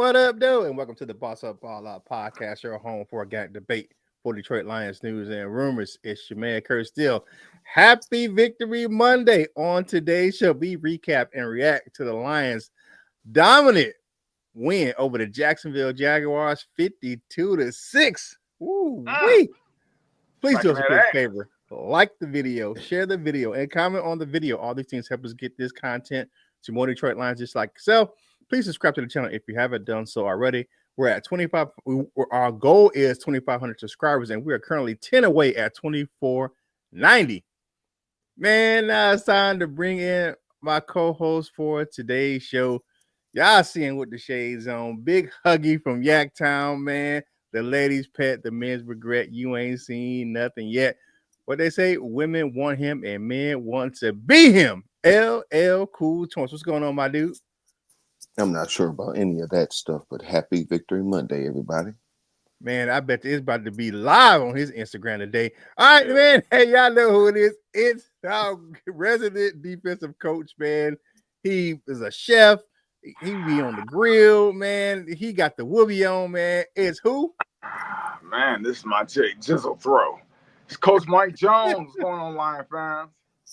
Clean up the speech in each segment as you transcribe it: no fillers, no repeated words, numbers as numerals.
What up, though? And welcome to the Boss Up Ball Out podcast, your home for organic debate for Detroit Lions news and rumors. It's your man, Curt Steele. Happy Victory Monday. On today's show, we recap and react to the Lions' dominant win over the Jacksonville Jaguars, 52-6. Woo wee! Please do us a quick favor. Like the video, share the video, and comment on the video. All these things help us get this content to more Detroit Lions just like yourself. Please subscribe to the channel if you haven't done so already. We're at 25. Our goal is 2,500 subscribers, and we are currently 10 away at 2,490. Man, now it's time to bring in my co-host for today's show. Y'all seeing with the shades on. Big Huggy from Yaktown, man. The ladies' pet, the men's regret. You ain't seen nothing yet. What they say, women want him and men want to be him. LL Cool Toys. What's going on, my dude? I'm not sure about any of that stuff, but happy Victory Monday, everybody. Man, I bet it's about to be live on his Instagram today. All right, man. Hey, y'all know who it is. It's our resident defensive coach, man. He is a chef. He be on the grill, man. He got the whoopee on, man. It's who? Man, this is my Jizzle throw. It's Coach Mike Jones. What's going on, Lion fans?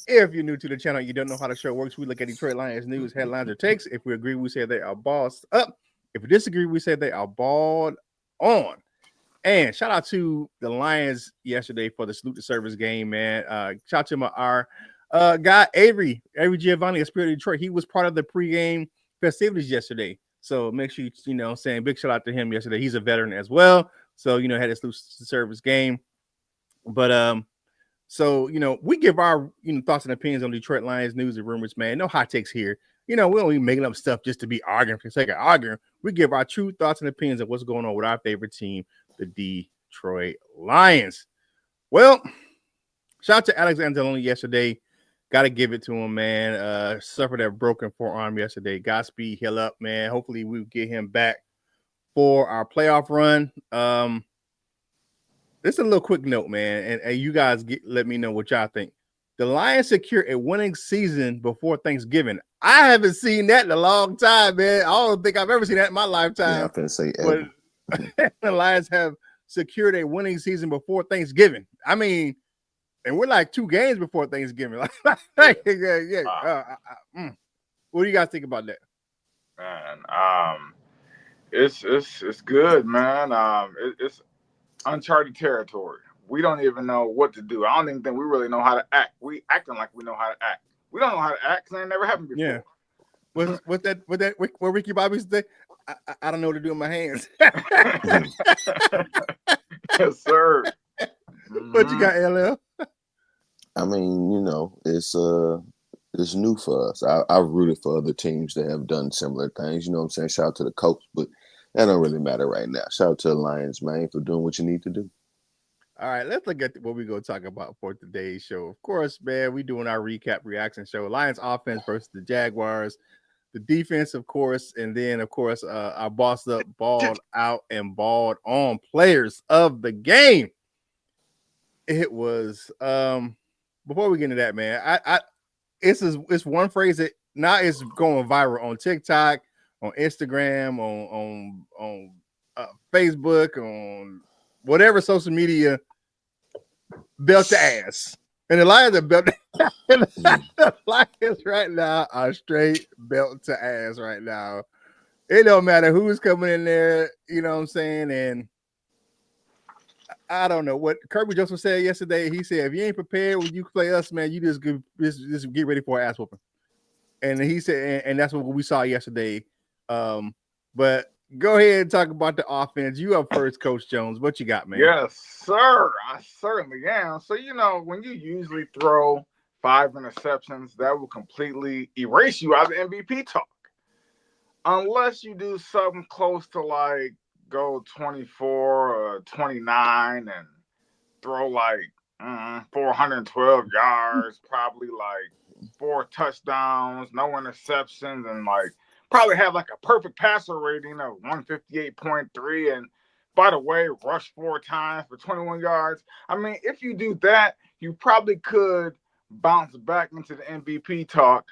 If you're new to the channel, you don't know how the show works, we look at Detroit Lions news, headlines, or takes. If we agree, we say they are bossed up. If we disagree, we say they are balled on. And shout out to the Lions yesterday for the Salute to Service game, man. Shout out to our guy, Avery Giovanni, a Spirit of Detroit. He was part of the pregame festivities yesterday. So make sure you saying big shout out to him yesterday. He's a veteran as well. So, had a Salute to Service game. But, so, we give our, thoughts and opinions on Detroit Lions news and rumors, man. No hot takes here. We don't be making up stuff just to be arguing for the sake of arguing. We give our true thoughts and opinions of what's going on with our favorite team, the Detroit Lions. Well, shout out to Alex Anzalone yesterday. Got to give it to him, man. Suffered a broken forearm yesterday. Godspeed, heal up, man. Hopefully we'll get him back for our playoff run. This is a little quick note, man, and you guys let me know what y'all think. The Lions secure a winning season before Thanksgiving. I haven't seen that in a long time, man. I don't think I've ever seen that in my lifetime. Yeah, I'm finna say ever. But the Lions have secured a winning season before Thanksgiving. I mean, and we're like 2 games before Thanksgiving. What do you guys think about that? Man, it's good, man. It's uncharted territory. We don't even know what to do. I don't even think we really know how to act. We acting like we know how to act. We don't know how to act because it ain't never happened before. Yeah. What Ricky Bobby said? I don't know what to do with my hands. Yes, sir. What you got, LL? I mean, it's new for us. I've rooted for other teams that have done similar things. You know what I'm saying? Shout out to the coach, but that don't really matter right now. Shout out to the Lions, man, for doing what you need to do. All right, let's look at what we're going to talk about for today's show. Of course, man, we're doing our recap reaction show. Lions offense versus the Jaguars. The defense, of course, and then, of course, our bossed up, balled out, and balled on players of the game. It was, before we get into that, man, it's one phrase that now is going viral on TikTok, on Instagram, on Facebook, on whatever social media. Belt to ass, and the Lions are belt. The Lions right now are straight belt to ass right now. It don't matter who's coming in there, you know what I'm saying. And I don't know what Kirby Joseph said yesterday. He said, "If you ain't prepared when you play us, man, you just get ready for an ass whooping." And he said, and that's what we saw yesterday. But go ahead and talk about the offense. You up first, Coach Jones. What you got, man? Yes, sir. I certainly am. So, when you usually throw 5 interceptions, that will completely erase you out of MVP talk. Unless you do something close to go 24 or 29 and throw 412 yards, probably 4 touchdowns, no interceptions, and probably have a perfect passer rating of 158.3. And by the way, rush 4 times for 21 yards. I mean, if you do that, you probably could bounce back into the MVP talk.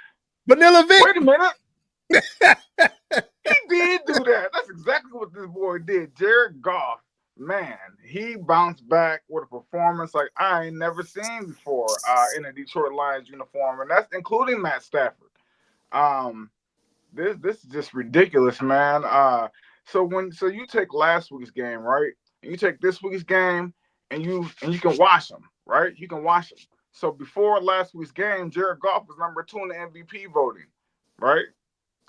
Vanilla Vic. Wait a minute. He did do that. That's exactly what this boy did. Jared Goff, man, he bounced back with a performance like I ain't never seen before in a Detroit Lions uniform, and that's including Matt Stafford. This is just ridiculous, man. So you take last week's game, right? And you take this week's game, and you can watch them, right? You can watch them. So before last week's game, Jared Goff was number 2 in the MVP voting, right?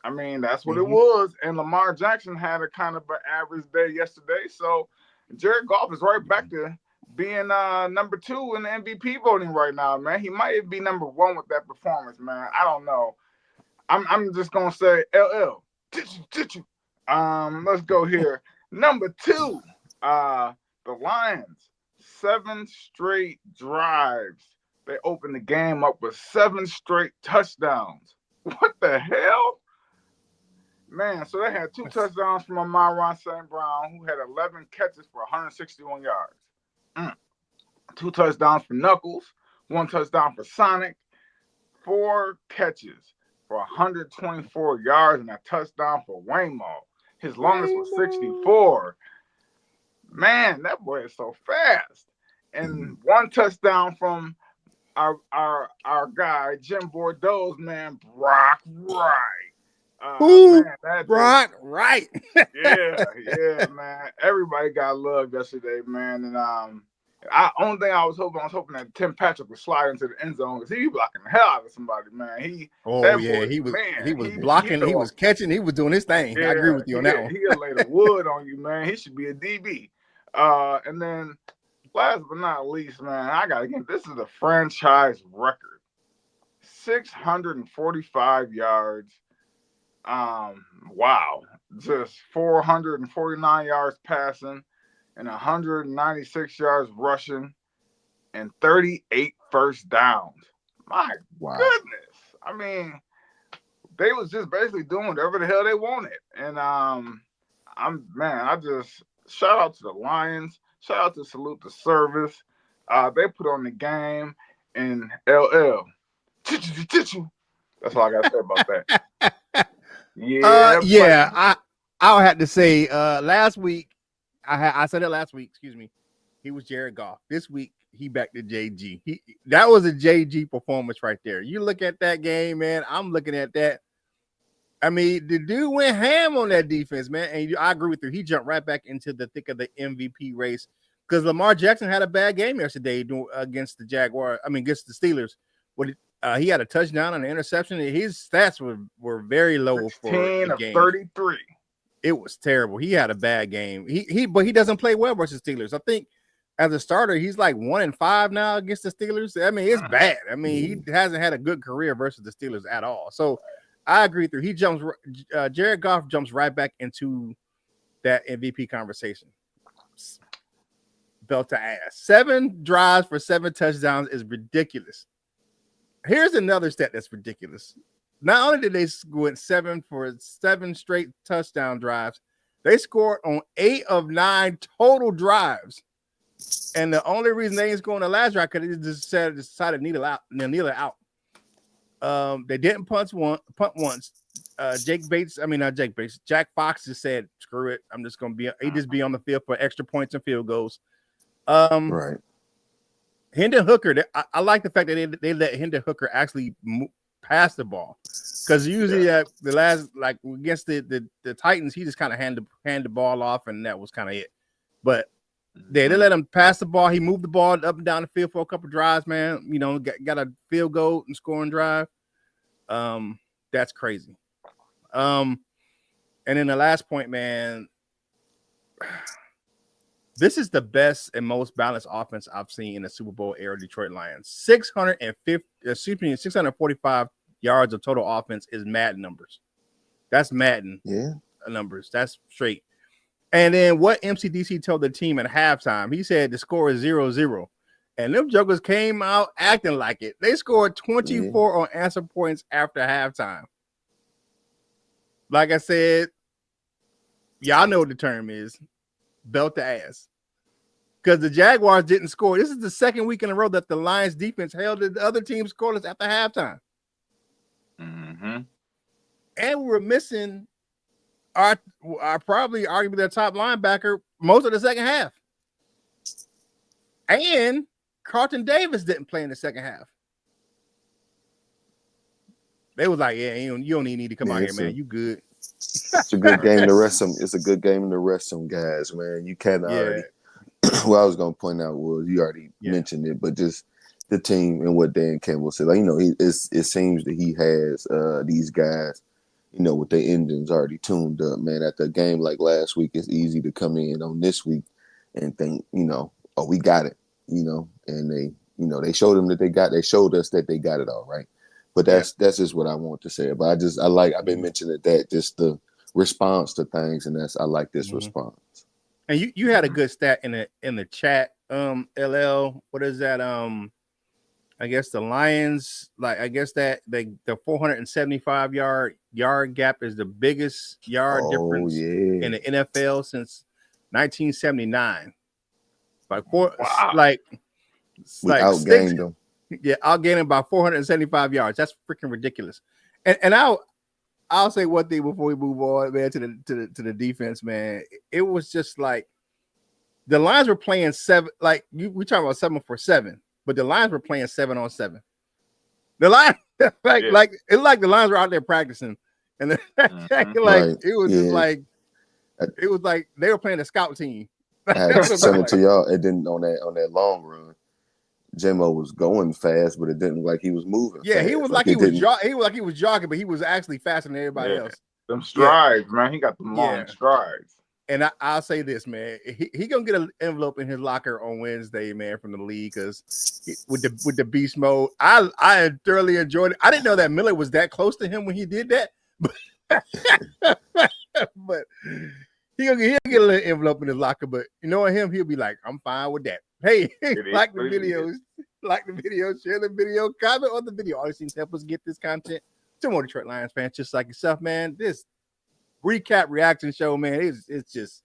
I mean, that's what it was. And Lamar Jackson had a kind of an average day yesterday. So Jared Goff is right back to being number 2 in the MVP voting right now, man. He might be number 1 with that performance, man. I don't know. I'm just gonna say LL. Let's go here. Number 2, the Lions. 7 straight drives. They opened the game up with 7 straight touchdowns. What the hell? Man, so they had 2 touchdowns from Amon-Ra St. Brown, who had 11 catches for 161 yards. 2 touchdowns for Knuckles, 1 touchdown for Sonic, 4 catches for 124 yards and a touchdown for Waymo. His longest was 64. Man, that boy is so fast. And 1 touchdown from our guy, Jim Bordeaux's man, Brock Wright. Man, Brock Wright. yeah, man. Everybody got love yesterday, man. And only thing I was hoping that Tim Patrick would slide into the end zone because he blocking the hell out of somebody, man. He was blocking, he was catching, he was doing his thing. I agree with you on that one. He'll lay the wood on you, man. He should be a DB. And then last but not least, man, I gotta get this is a franchise record. 645 yards. Wow. Just 449 yards passing and 196 yards rushing and 38 first downs. My goodness. I mean, they was just basically doing whatever the hell they wanted. And I just shout out to the Lions. Shout out to Salute the Service. They put on the game in LL. That's all I gotta say about that. I'll have to say last week, I said it last week, excuse me. He was Jared Goff. This week he back to JG. That was a JG performance right there. You look at that game, man. I'm looking at that. I mean, the dude went ham on that defense, man. And I agree with you. He jumped right back into the thick of the MVP race because Lamar Jackson had a bad game yesterday against the Jaguars. I mean, against the Steelers. He had a touchdown and an interception. His stats were very low for the game. 33. It was terrible. He had a bad game. But he doesn't play well versus Steelers. I think as a starter, he's like 1-5 now against the Steelers. I mean, it's bad. I mean, he hasn't had a good career versus the Steelers at all. So I agree with you. Jared Goff jumps right back into that MVP conversation. Belt to ass. 7 drives for 7 touchdowns is ridiculous. Here's another stat that's ridiculous. Not only did they score 7 for 7 straight touchdown drives, they scored on 8 of 9 total drives. And the only reason they ain't scoring the last drive because they just decided to kneel out. They didn't punt once. Jack Fox just said, screw it. I'm just gonna be on the field for extra points and field goals. Right. Hendon Hooker, I like the fact that they let Hendon Hooker actually pass the ball because usually the last like against the Titans, he just kind of hand the ball off and that was kind of it. But they let him pass the ball. He moved the ball up and down the field for a couple drives, man. You know, got a field goal and scoring drive. That's crazy. And then the last point, man. This is the best and most balanced offense I've seen in the Super Bowl era Detroit Lions. 645 yards of total offense is Madden numbers. That's Madden numbers. That's straight. And then what MCDC told the team at halftime, he said the score is 0-0. And them jokers came out acting like it. They scored 24 on answer points after halftime. Like I said, y'all know what the term is. Belt the ass. Because the Jaguars didn't score. This is the second week in a row that the Lions defense held the other team scoreless after halftime. and we were missing our probably arguably their top linebacker most of the second half. And Carlton Davis didn't play in the second half. They was like, yeah, you don't even need to come out here, man. You good. It's a good game to rest some. It's a good game to rest some guys, man. You can't already. What I was gonna point out was you already mentioned it, but just the team and what Dan Campbell said. Like, it seems that he has these guys, with their engines already tuned up. Man, at the game like last week, it's easy to come in on this week and think, oh, we got it, and they showed them that they showed us that they got it all right. But that's just what I want to say. But I've been mentioning that just the response to things, and I like this response. And you had a good stat in the chat, LL. What is that? I guess the Lions, that the 475 yard gap is the biggest yard difference in the NFL since 1979. We outgained them. Yeah, outgained him by 475 yards. That's freaking ridiculous. And I'll say one thing before we move on, man, to the defense, man. It was just like the Lions were playing seven, like we talking about 7-for-7, but the Lions were playing 7-on-7. The Lions, it's like the Lions were out there practicing, and it was just like it was like they were playing a scout team. I had to send it to y'all. It didn't on that long run. J-Mo was going fast, but it didn't look like he was moving. Yeah, fast. he was like he was jogging, but he was actually faster than everybody else. Them strides, man. He got the long strides. And I'll say this, man. He gonna get an envelope in his locker on Wednesday, man, from the league, because with the beast mode, I thoroughly enjoyed it. I didn't know that Miller was that close to him when he did that, but he'll get a little envelope in his locker. But him, he'll be like, I'm fine with that. Hey, like the videos, share the video, comment on the video. All these things help us get this content to more Detroit Lions fans just like yourself, man. This recap reaction show, man, it's just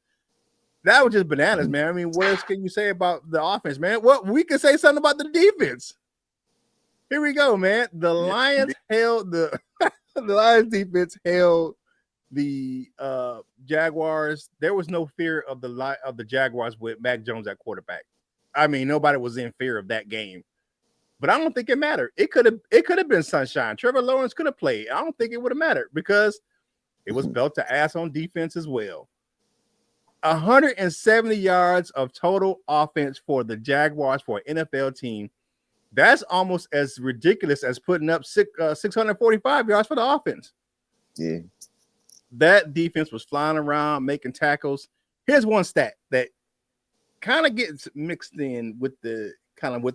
that was just bananas, man. I mean, what else can you say about the offense, man? Well, we can say something about the defense. Here we go, man. The Lions held the Lions defense held the Jaguars. There was no fear of the Jaguars with Mac Jones at quarterback. I mean, nobody was in fear of that game, but I don't think it mattered. It could have been sunshine. Trevor Lawrence could have played. I don't think it would have mattered because it was belt to ass on defense as well. 170 yards of total offense for the Jaguars for an NFL team. That's almost as ridiculous as putting up 645 yards for the offense. Yeah. That defense was flying around, making tackles. Here's one stat that kind of gets mixed in with the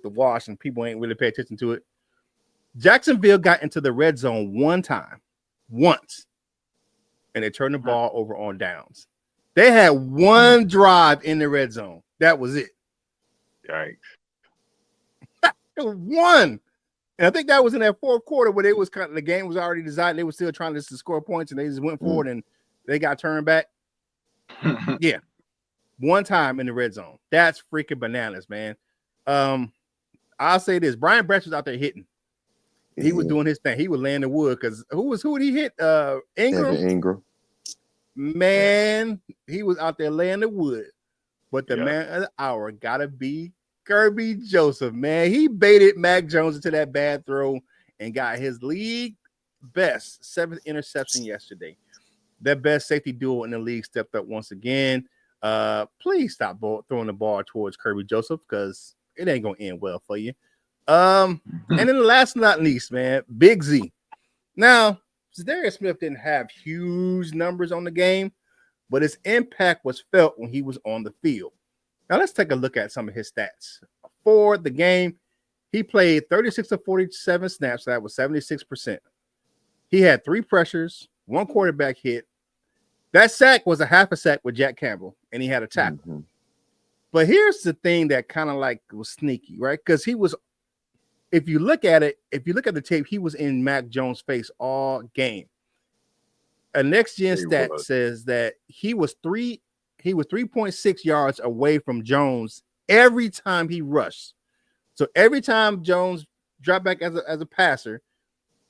wash, and people ain't really pay attention to it. Jacksonville got into the red zone once, and they turned the ball over on downs. They had one drive in the red zone. That was it. Yikes. It was one. And I think that was in that fourth quarter where the game was already decided. They were still trying to score points, and they just went forward and they got turned back. Yeah. One time in the red zone. That's freaking bananas, man. I'll say this. Brian Branch was out there hitting. He was doing his thing. He was laying the wood because who would he hit? Ingram. Man, he was out there laying the wood. But the man of the hour gotta be Kirby Joseph, man. He baited Mac Jones into that bad throw and got his league best 7th interception yesterday. That best safety duo in the league stepped up once again. Please stop throwing the ball towards Kirby Joseph because it ain't gonna end well for you. And then last but not least, man, Big Z. Now, Zadarius Smith didn't have huge numbers on the game, but his impact was felt when he was on the field. Now let's take a look at some of his stats. For the game, he played 36 of 47 snaps. So that was 76%. He had 3 pressures, 1 quarterback hit. That sack was a half a sack with Jack Campbell, and he had a tackle. Mm-hmm. But here's the thing that kind of like was sneaky, right? Because he was, if you look at the tape, he was in Mac Jones' face all game. A next gen stat says that he was 3.6 yards away from Jones every time he rushed. So every time Jones dropped back as a passer,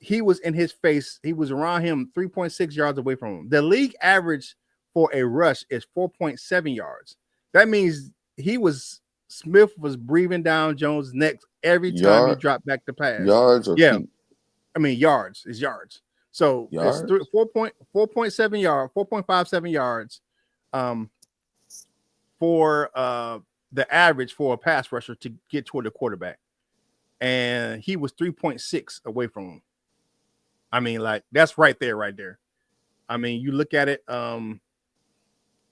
he was in his face. He was around him 3.6 yards away from him. The league average for a rush is 4.7 yards. That means Smith was breathing down Jones' neck every time he dropped back to pass. Yards or feet? I mean yards. It's yards. So yards? It's 4.7 yards, 4.57 yards for the average for a pass rusher to get toward the quarterback. And he was 3.6 away from him. I mean, like, that's right there. I mean, you look at it,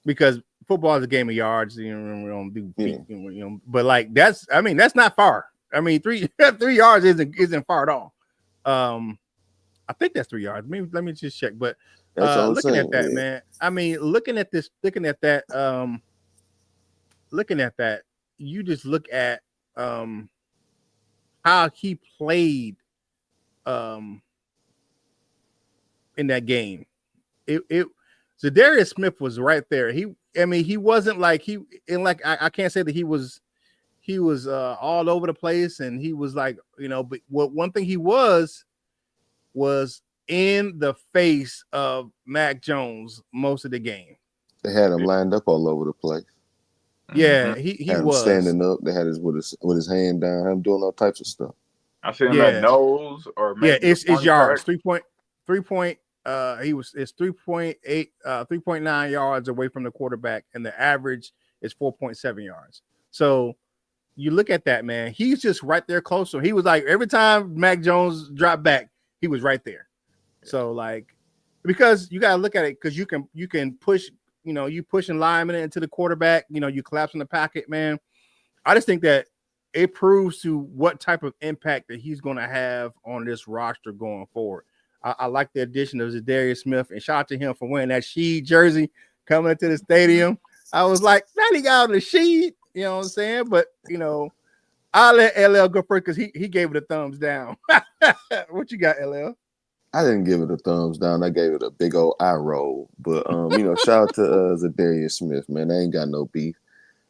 because football is a game of yards, we don't do feet, but like that's not far. I mean, 3 yards isn't far at all. I think that's 3 yards. Maybe let me just check. But looking at that, man, I mean, looking at that, you just look at how he played in that game. Zadarius Smith was right there. He wasn't like I can't say that he was all over the place, and he was like, but one thing he was in the face of Mac Jones most of the game. They had him lined up all over the place. Yeah, he had him was standing up. They had his with his hand down, him doing all types of stuff. I see him at nose or maybe it's yards. 3.9 yards away from the quarterback, and the average is 4.7 yards. So you look at that, man. He's just right there close. So he was like, every time Mac Jones dropped back, he was right there. So like, because you gotta look at it, because you can push, you pushing linemen into the quarterback, you collapsing the pocket, man. I just think that it proves to what type of impact that he's going to have on this roster going forward. I like the addition of Zadarius Smith, and shout out to him for wearing that Sheed jersey coming into the stadium. I was like, man, he got on the Sheed, you know what I'm saying? But, I'll let LL go first because he gave it a thumbs down. What you got, LL? I didn't give it a thumbs down. I gave it a big old eye roll. But, shout out to Zadarius Smith, man. I ain't got no beef.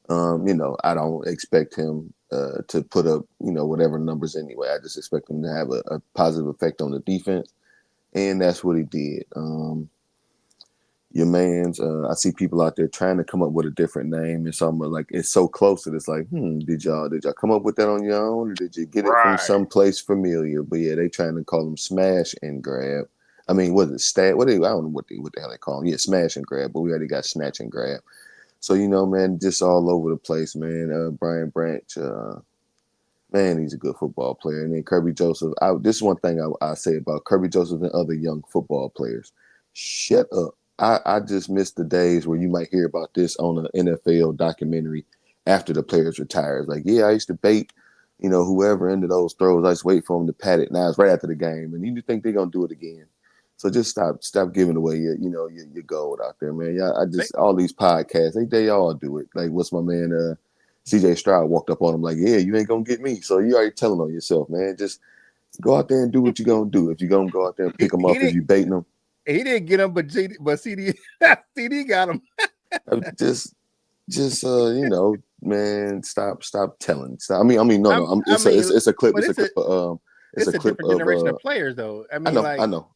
I don't expect him to put up, whatever numbers anyway. I just expect him to have a positive effect on the defense. And that's what he did. Your man's, I see people out there trying to come up with a different name, and something like it's so close that it's like, did y'all come up with that on your own, or did you get it from someplace familiar? But yeah, they trying to call him Smash and Grab. I mean, what is it, stat? I don't know what the hell they call him. Yeah, Smash and Grab, but we already got Snatch and Grab. So man, just all over the place, man. Brian Branch, man, he's a good football player. And then Kirby Joseph. This is one thing I say about Kirby Joseph and other young football players. Shut up. I just miss the days where you might hear about this on an NFL documentary after the players retire. It's like, yeah, I used to bait, whoever into those throws. I just wait for them to pat it. Now it's right after the game, and you think they're gonna do it again. So just stop giving away your gold out there, man. All these podcasts, they all do it. Like, what's my man? CJ Stroud walked up on him like, yeah, you ain't gonna get me. So you already telling on yourself, man. Just go out there and do what you're gonna do. If you're gonna go out there and pick them up, if you baiting them. He didn't get him, but CD got him. just man, stop telling. Stop. I mean, no. It's a clip. It's a clip. It's a clip different generation of players, though. I mean, I know.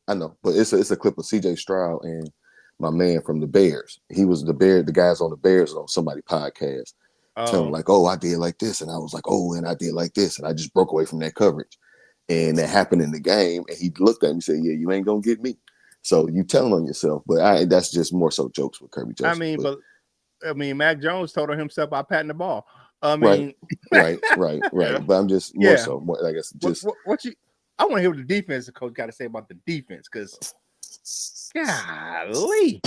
But it's a clip of CJ Stroud and my man from the Bears. He was the guys on the Bears on somebody podcast. Telling like, oh, I did like this, and I was like, oh, and I did like this, and I just broke away from that coverage, and that happened in the game. And he looked at me and said, yeah, you ain't gonna get me. So you telling on yourself, but that's just more so jokes with Kirby Joseph. I mean, Mac Jones told on himself by patting the ball. I mean, right. But I'm just more so, I guess, just I want to hear what the defense coach got to say about the defense, because golly,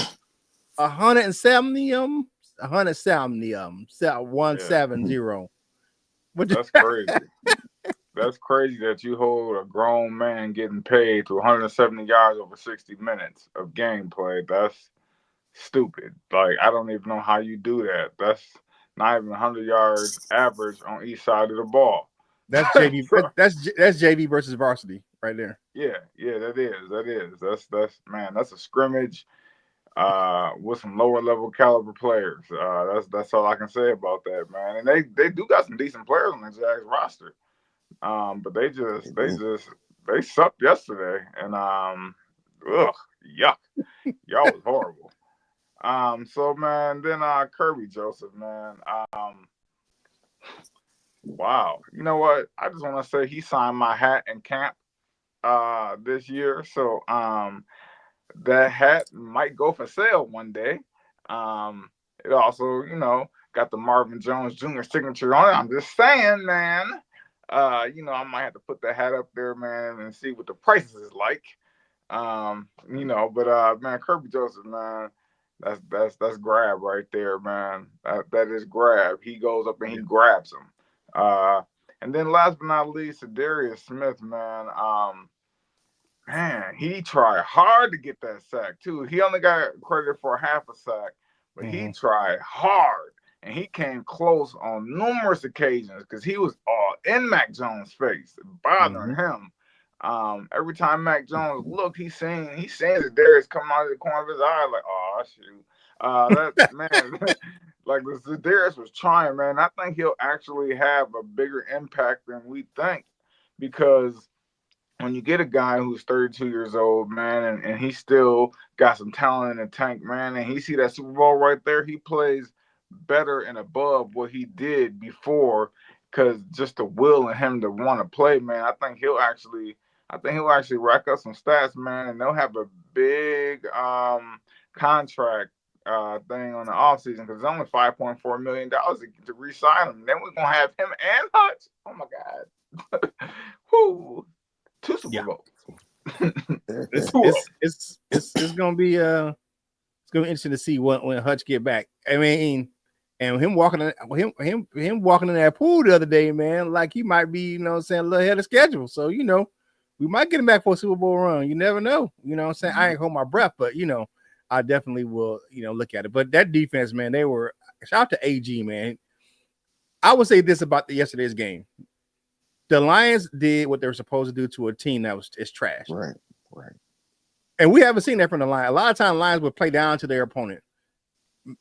170 170 170. That's crazy. That's crazy that you hold a grown man getting paid to 170 yards over 60 minutes of gameplay. That's stupid. Like, I don't even know how you do that. That's not even 100 yards average on each side of the ball. That's JV. that's JV versus varsity right there. Yeah, that is. That's a scrimmage with some lower level caliber players. That's all I can say about that, man. And they do got some decent players on the Jags roster. But they they sucked yesterday, and yuck, y'all was horrible. So man, then Kirby Joseph, man, wow. You know what? I just want to say he signed my hat in camp this year, so that hat might go for sale one day. It also, got the Marvin Jones Jr. signature on it. I'm just saying, man. I might have to put the hat up there, man, and see what the prices is like. But man, Kirby Joseph, man, that's grab right there, man. That is grab. He goes up and he grabs him. And then last but not least, Darius Smith, man. Man, he tried hard to get that sack too. He only got credited for half a sack, but he tried hard. And he came close on numerous occasions because he was all in Mac Jones' face, bothering him. Every time Mac Jones looked, he seen that Darius come out of the corner of his eye, like, oh shoot. That man, like the Darius was trying, man. I think he'll actually have a bigger impact than we think, because when you get a guy who's 32 years old, man, and he still got some talent in the tank, man, and he see that Super Bowl right there, he plays better and above what he did before, because just the will in him to want to play, man. I think he'll actually rack up some stats, man, and they'll have a big contract thing on the offseason, because it's only $5.4 million to re-sign him. Then we're gonna have him and Hutch. Oh my God. Whoo. 2 Super Bowls. It's gonna be interesting to see when Hutch get back. I mean, and him walking in that pool the other day, man, like he might be, a little ahead of schedule. So, we might get him back for a Super Bowl run. You never know. You know what I'm saying? I ain't hold my breath, but I definitely will, look at it. But that defense, man, shout out to AG, man. I would say this about yesterday's game. The Lions did what they were supposed to do to a team that is trash. Right. And we haven't seen that from the Lions. A lot of times Lions would play down to their opponent.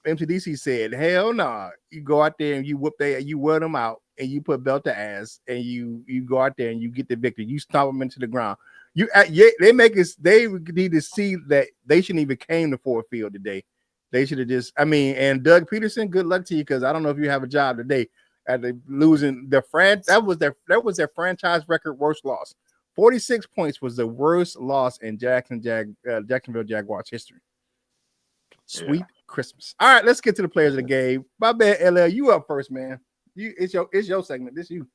MTDC said, hell no. Nah. You go out there and you wear them out, and you put belt to ass, and you go out there and you get the victory. You stomp them into the ground. They need to see that they shouldn't even came to Ford Field today. They should have just, and Doug Peterson, good luck to you, because I don't know if you have a job today. After losing that was their franchise record worst loss. 46 points was the worst loss in Jacksonville Jaguars history. Sweet Christmas. All right, let's get to the players of the game. My bad, LL, you up first, man. It's your segment. This you.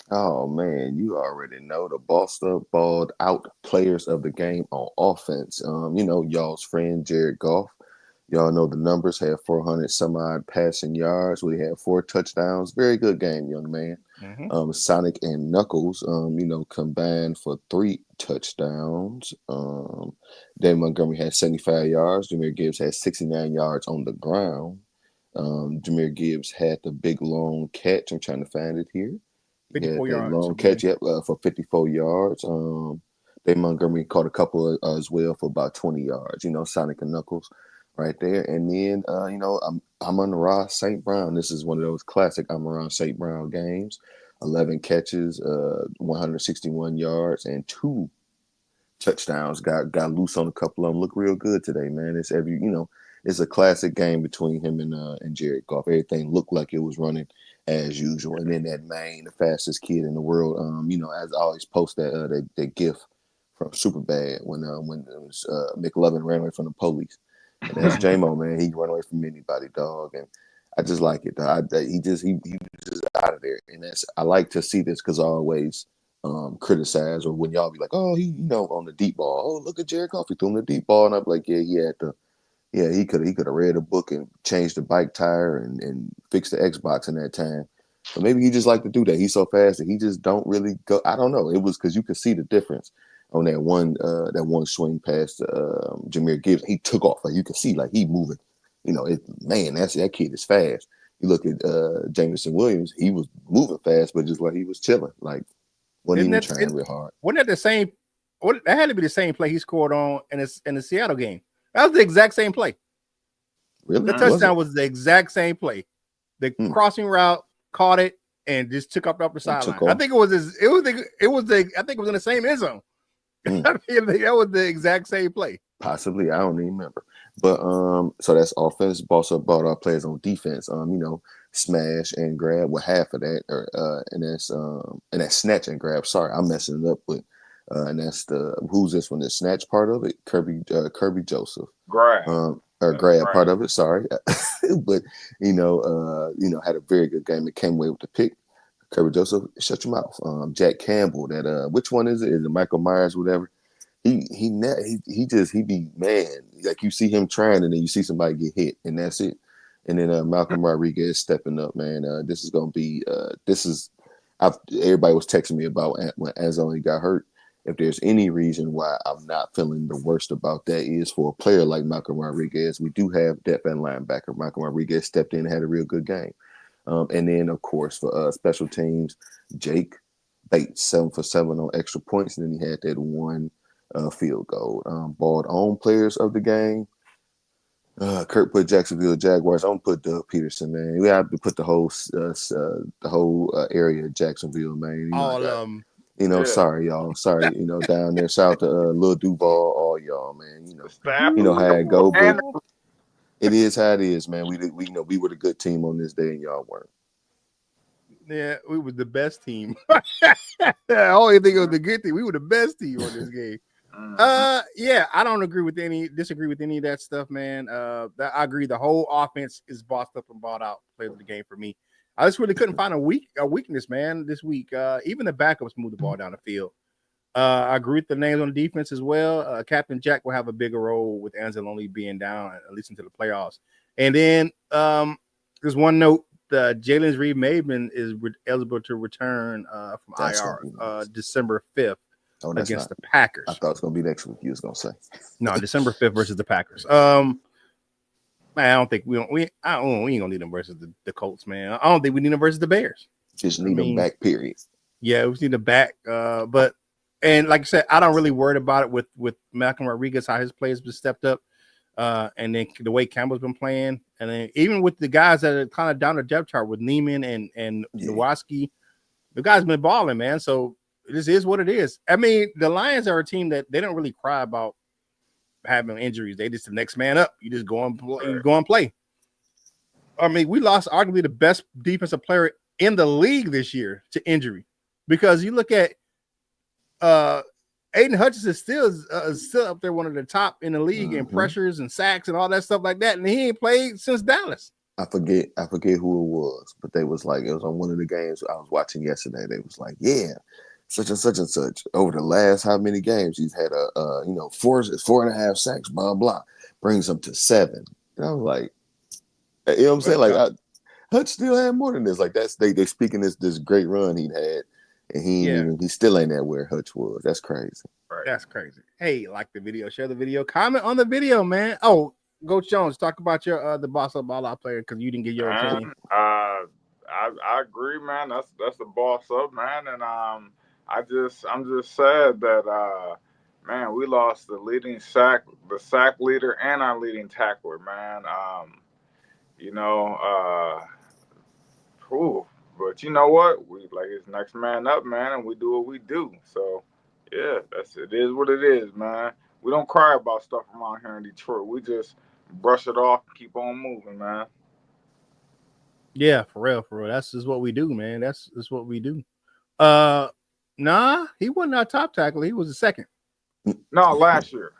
Oh man, you already know the bossed up, balled out players of the game on offense. Y'all's friend Jared Goff. Y'all know the numbers, had 400 some odd passing yards. We had 4 touchdowns. Very good game, young man. Sonic and Knuckles, combined for 3 touchdowns. Dave Montgomery had 75 yards. Jahmyr Gibbs had 69 yards on the ground. Jahmyr Gibbs had the big long catch. I'm trying to find it here. 54 yards. Long catch, for 54 yards. Dave Montgomery caught a couple as well for about 20 yards. Sonic and Knuckles right there. And then, Amon-Ra St. Brown. This is one of those classic Amon-Ra St. Brown games. 11 catches, 161 yards, and 2 touchdowns. Got loose on a couple of them. Look real good today, man. It's a classic game between him and Jared Goff. Everything looked like it was running as usual. And then that man, the fastest kid in the world, as I always post that GIF from Superbad when it was McLovin ran away from the police. And that's J-Mo, man. He can run away from anybody, dog. And I just like it. He was just out of there. And I like to see this, because I always criticize, or when y'all be like, oh, he on the deep ball. Oh, look at Jared Goff. He threw him the deep ball. And I'm like, yeah, he could have read a book and changed the bike tire and fixed the Xbox in that time. But maybe he just like to do that. He's so fast that he just don't really go. I don't know. It was because you could see the difference on that one swing past Jahmyr Gibbs. He took off. Like you could see, like he moving. That kid is fast. You look at Jameson Williams, he was moving fast, but just like he was chilling. Like wasn't even trying real hard. Wasn't that the same? That had to be the same play he scored on in the Seattle game. That was the exact same play. Really? The touchdown was the exact same play. The crossing route, caught it, and just took up the upper sideline. I think it was in the same end zone. I mean, that was the exact same play. Possibly, I don't even remember. But so that's offense. Also brought our players on defense. Smash and grab with half of that, or and that's snatch and grab. Sorry, I'm messing it up with. And that's the who's this one? The snatch part of it. Kirby Joseph. Grab. Or grab part of it. Sorry, but had a very good game. It came away with the pick. Kirby Joseph, shut your mouth. Jack Campbell. That which one is it? Is it Michael Myers? Whatever. He be man. Like you see him trying, and then you see somebody get hit, and that's it. And then Malcolm Rodriguez stepping up, man. This is gonna be. Everybody was texting me about when Anzalone got hurt. If there's any reason why I'm not feeling the worst about that is for a player like Malcolm Rodriguez. We do have depth and linebacker. Malcolm Rodriguez stepped in and had a real good game. And then, of course, for special teams, Jake Bates, 7 for 7 on extra points. And then he had that one field goal. Balled on players of the game. Curt put Jacksonville Jaguars. I'm gonna put Doug Peterson, man. We have to put the whole area of Jacksonville, man. All of them. Sorry, y'all. Sorry, down there. Shout out to Lil Duval, all y'all, man. You know how it go, but it is how it is, man. We were the good team on this day, and y'all weren't. Yeah, we were the best team. I only think it was the good thing. We were the best team on this game. Yeah, I don't disagree with any of that stuff, man. I agree. The whole offense is bossed up and bought out. Played the game for me. I just really couldn't find a weakness, man, this week. Even the backups moved the ball down the field. I agree with the names on the defense as well. Captain Jack will have a bigger role with Anzalone being down, at least into the playoffs. And then there's one note. Jalen Reed-Maybin is eligible to return from IR December 5th against the Packers. I thought it was going to be next week. You was going to say. No, December 5th versus the Packers. Man, I don't think we ain't gonna need them versus the Colts, man. I don't think we need them versus the Bears. Just need them back, period. Yeah, we just need them back. But like I said, I don't really worry about it with Malcolm Rodriguez, how his players been stepped up, and then the way Campbell's been playing, and then even with the guys that are kind of down the depth chart with Neiman and Nowatzki, the guys been balling, man. So this is what it is. I mean, the Lions are a team that they don't really cry about having injuries. They just the next man up. You just go and play. I mean, we lost arguably the best defensive player in the league this year to injury, because you look at Aiden Hutchinson is still up there, one of the top in the league in pressures and sacks and all that stuff like that, and he ain't played since Dallas. I forget who it was, but they was like, it was on one of the games I was watching yesterday. They was like, yeah, such and such and such. Over the last how many games he's had 4.5 sacks, blah blah, brings him to 7. And I was like, you know what I'm saying? Like Hutch still had more than this. Like that's they speaking this great run he'd had, and he still ain't at where Hutch was. That's crazy. Right. That's crazy. Hey, like the video, share the video, comment on the video, man. Oh, Coach Jones, talk about your the boss up all out player, because you didn't get your opinion. I agree, man. That's the boss up, man, and I'm just sad that man, we lost the sack leader and our leading tackler, man. But you know what? We like it's next man up, man, and we do what we do. So yeah, it is what it is, man. We don't cry about stuff around here in Detroit. We just brush it off and keep on moving, man. Yeah, for real. That's just what we do, man. That's what we do. Nah, he wasn't our top tackle. He was the second. No, last year.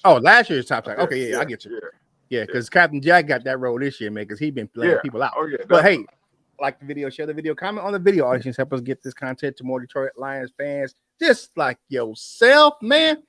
Oh, last year's top tackle. Okay, yeah, I get you. Yeah. Yeah, because Captain Jack got that role this year, man, because he's been playing people out. Oh, yeah. But hey, like the video, share the video, comment on the video. Audience, help us get this content to more Detroit Lions fans, just like yourself, man.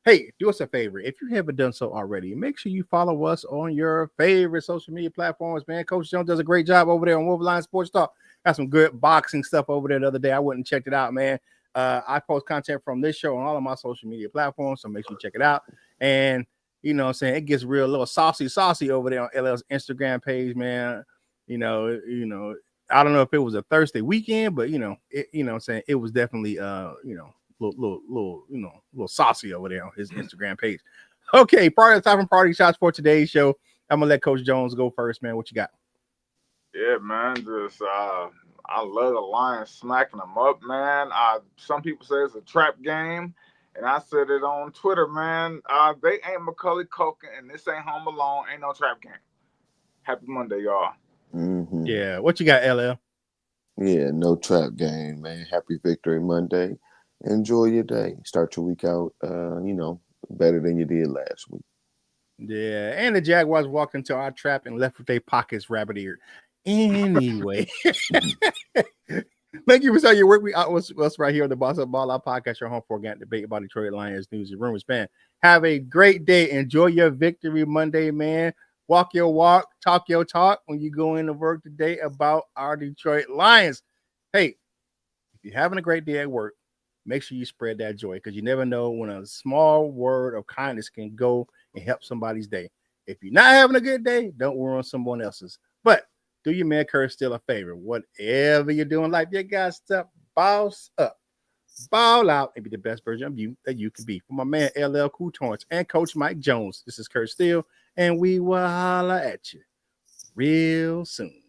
Hey, do us a favor. If you haven't done so already, make sure you follow us on your favorite social media platforms, man. Coach Jones does a great job over there on Wolverine Sports Talk. Got some good boxing stuff over there the other day. I went and checked it out, man. I post content from this show on all of my social media platforms, so make sure you check it out. And you know what I'm saying, it gets real little saucy over there on LL's Instagram page, man. You know, I don't know if it was a Thursday weekend, but you know what I'm saying, it was definitely little saucy over there on his Instagram page. Okay, part of the top and party shots for today's show. I'm gonna let Coach Jones go first, man. What you got? Yeah, man. Just I love the Lions smacking them up, man. Some people say it's a trap game, And I said it on Twitter, man. They ain't Macaulay Culkin, and this ain't Home Alone. Ain't no trap game. Happy Monday, y'all. Mm-hmm. Yeah. What you got, LL? Yeah, no trap game, man. Happy Victory Monday. Enjoy your day. Start your week out, better than you did last week. Yeah. And the Jaguars walked into our trap and left with their pockets rabbit-eared. Anyway. Thank you for starting your work. We out with us right here on the Boss Up Ball Out Podcast, your home for organic debate about Detroit Lions news and rumors. Man, have a great day. Enjoy your Victory Monday, man. Walk your walk, talk your talk when you go into work today about our Detroit Lions. Hey, if you're having a great day at work, make sure you spread that joy because you never know when a small word of kindness can go and help somebody's day. If you're not having a good day, don't ruin someone else's. But do your man Curt still a favor. Whatever you're doing, like you got stuff, boss up, ball out, and be the best version of you that you can be. For my man LL Cool Torrance and Coach Mike Jones, this is Curt Steele, and we will holla at you real soon.